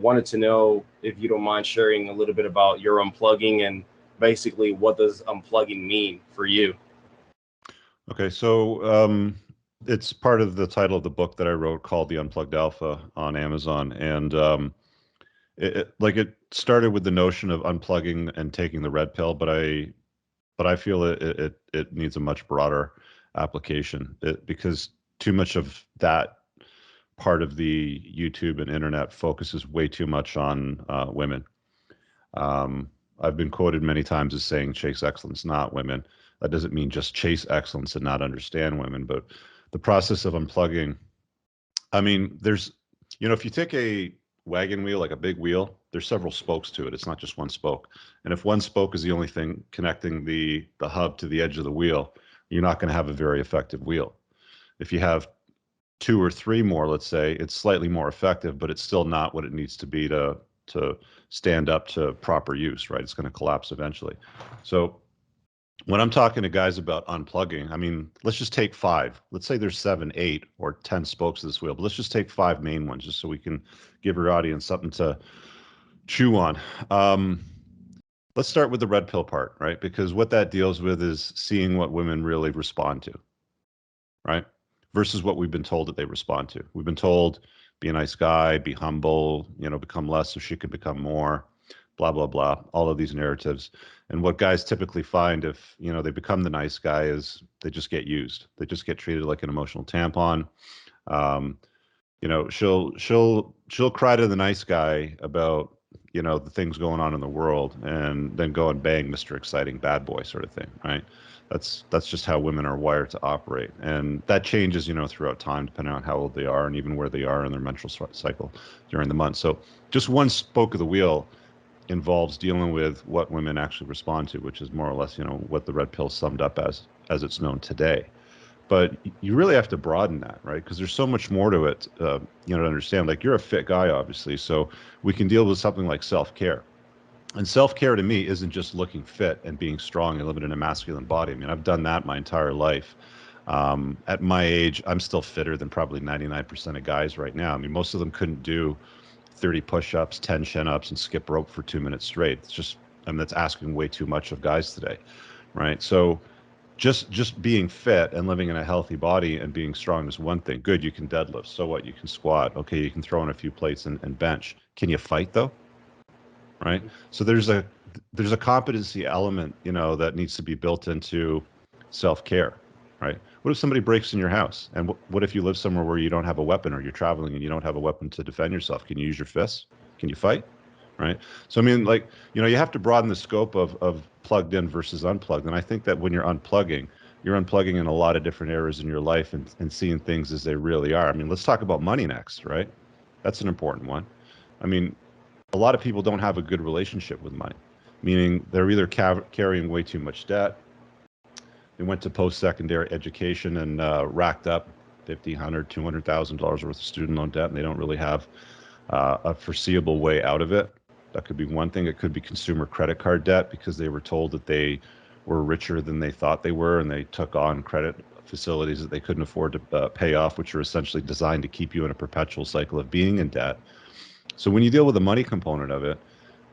wanted to know if you don't mind sharing a little bit about your unplugging and basically what does unplugging mean for you? Okay, so it's part of the title of the book that I wrote called The Unplugged Alpha on Amazon, and it started with the notion of unplugging and taking the red pill, but I feel it needs a much broader application because too much of that part of the YouTube and internet focuses way too much on women. Um, I've been quoted many times as saying chase excellence, not women. That doesn't mean just chase excellence and not understand women, but the process of unplugging. I mean, if you take a wagon wheel, like a big wheel, there's several spokes to it. It's not just one spoke. And if one spoke is the only thing connecting the hub to the edge of the wheel, you're not going to have a very effective wheel. If you have two or three more, let's say, it's slightly more effective, but it's still not what it needs to be to stand up to proper use, right? It's going to collapse eventually. So when I'm talking to guys about unplugging, I mean, let's just take five. Let's say there's 7, 8, or 10 spokes of this wheel, but let's just take 5 main ones just so we can give your audience something to chew on. Let's start with the red pill part, right? Because what that deals with is seeing what women really respond to, right? Versus what we've been told that they respond to. We've been told, be a nice guy, be humble, become less so she can become more, blah, blah, blah, all of these narratives. And what guys typically find if, they become the nice guy is they just get used. They just get treated like an emotional tampon. Um, she'll cry to the nice guy about, the things going on in the world and then go and bang Mr. Exciting bad boy sort of thing, right? That's just how women are wired to operate. And that changes, throughout time, depending on how old they are and even where they are in their menstrual cycle during the month. So just one spoke of the wheel involves dealing with what women actually respond to, which is more or less, what the red pill summed up as it's known today. But you really have to broaden that, right? Because there's so much more to it, to understand. Like you're a fit guy, obviously, so we can deal with something like self-care. And self-care to me isn't just looking fit and being strong and living in a masculine body. I mean, I've done that my entire life. At my age, I'm still fitter than probably 99% of guys right now. I mean, most of them couldn't do 30 push-ups, 10 chin-ups, and skip rope for 2 minutes straight. It's just, I mean, that's asking way too much of guys today, right? So just being fit and living in a healthy body and being strong is one thing. Good, you can deadlift. So what? You can squat. Okay, you can throw in a few plates and bench. Can you fight though? Right? So there's a competency element, that needs to be built into self-care, right? What if somebody breaks in your house? And what if you live somewhere where you don't have a weapon or you're traveling and you don't have a weapon to defend yourself? Can you use your fists? Can you fight? Right? So I mean, like, you have to broaden the scope of plugged in versus unplugged. And I think that when you're unplugging in a lot of different areas in your life and seeing things as they really are. I mean, let's talk about money next, right? That's an important one. I mean, a lot of people don't have a good relationship with money, meaning they're either carrying way too much debt. They went to post-secondary education and racked up 50, 100, $200,000 worth of student loan debt, and they don't really have a foreseeable way out of it. That could be one thing. It could be consumer credit card debt because they were told that they were richer than they thought they were, and they took on credit facilities that they couldn't afford to pay off, which are essentially designed to keep you in a perpetual cycle of being in debt. So when you deal with the money component of it,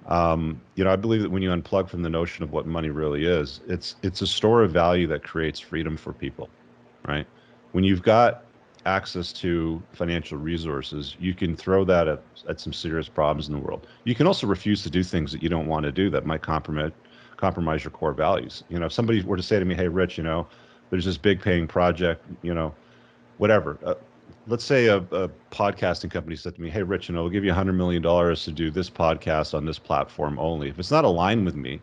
I believe that when you unplug from the notion of what money really is, it's a store of value that creates freedom for people, right? When you've got access to financial resources, you can throw that at some serious problems in the world. You can also refuse to do things that you don't want to do that might compromise your core values. If somebody were to say to me, "Hey, Rich, there's this big paying project, whatever." Let's say a podcasting company said to me, "Hey, Rich, we'll give you $100 million to do this podcast on this platform only." If it's not aligned with me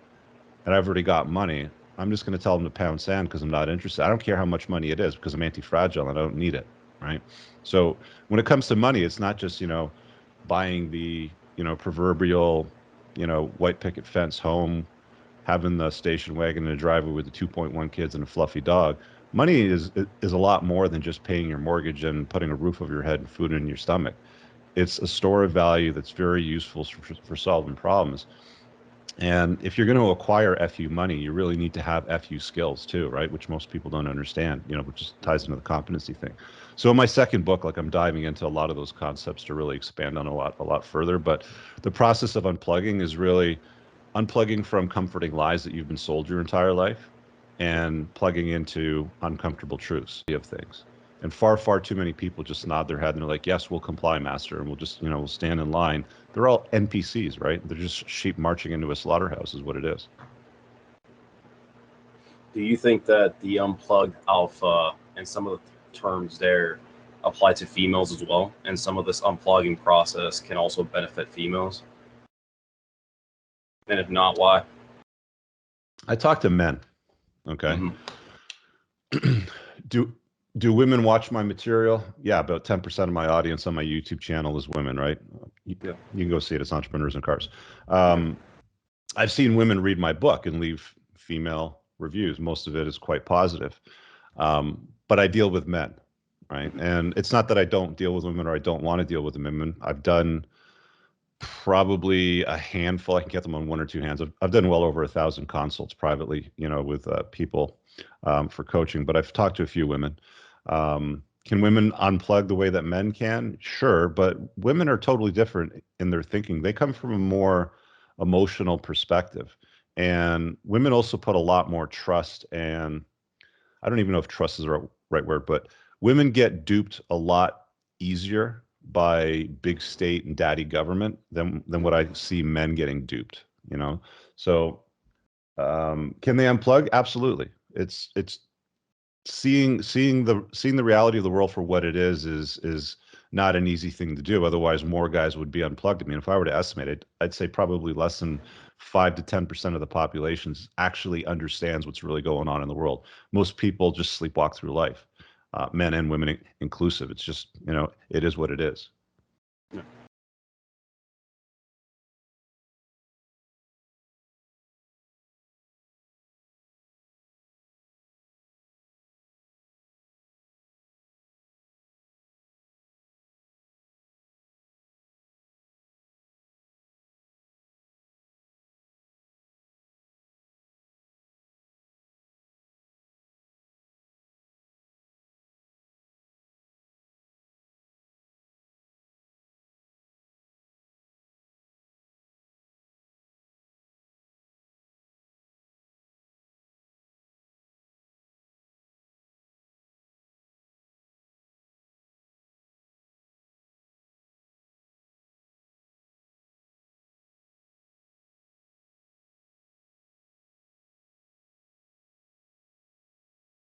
and I've already got money, I'm just going to tell them to pound sand because I'm not interested. I don't care how much money it is because I'm anti-fragile and I don't need it, right? So when it comes to money, it's not just, buying the, proverbial, white picket fence home, having the station wagon in a driveway with the 2.1 kids and a fluffy dog. Money is a lot more than just paying your mortgage and putting a roof over your head and food in your stomach. It's a store of value that's very useful for solving problems. And if you're going to acquire FU money, you really need to have FU skills too, right? Which most people don't understand, which just ties into the competency thing. So in my second book, like I'm diving into a lot of those concepts to really expand on a lot further. But the process of unplugging is really unplugging from comforting lies that you've been sold your entire life and plugging into uncomfortable truths of things. And far too many people just nod their head and they're like, yes, we'll comply, master, and we'll just, we'll stand in line. They're all NPCs, right? They're just sheep marching into a slaughterhouse is what it is. Do you think that the unplugged alpha and some of the terms there apply to females as well? And some of this unplugging process can also benefit females? And if not, why? I talk to men. Okay. Mm-hmm. Do women watch my material? Yeah, about 10% of my audience on my YouTube channel is women, right? You can go see it. It's Entrepreneurs in Cars. I've seen women read my book and leave female reviews. Most of it is quite positive. But I deal with men, right? And it's not that I don't deal with women or I don't want to deal with women. I've done probably a handful. I can get them on one or two hands. I've done well over 1,000 consults privately, with people for coaching, but I've talked to a few women. Can women unplug the way that men can? Sure, but women are totally different in their thinking. They come from a more emotional perspective. And women also put a lot more trust, and I don't even know if trust is the right word, but women get duped a lot easier by big state and daddy government than what I see men getting duped, So can they unplug? Absolutely. It's seeing the reality of the world for what it is not an easy thing to do. Otherwise, more guys would be unplugged. I mean, if I were to estimate it, I'd say probably less than 5 to 10% of the population actually understands what's really going on in the world. Most people just sleepwalk through life, men and women inclusive. It's just, it is what it is.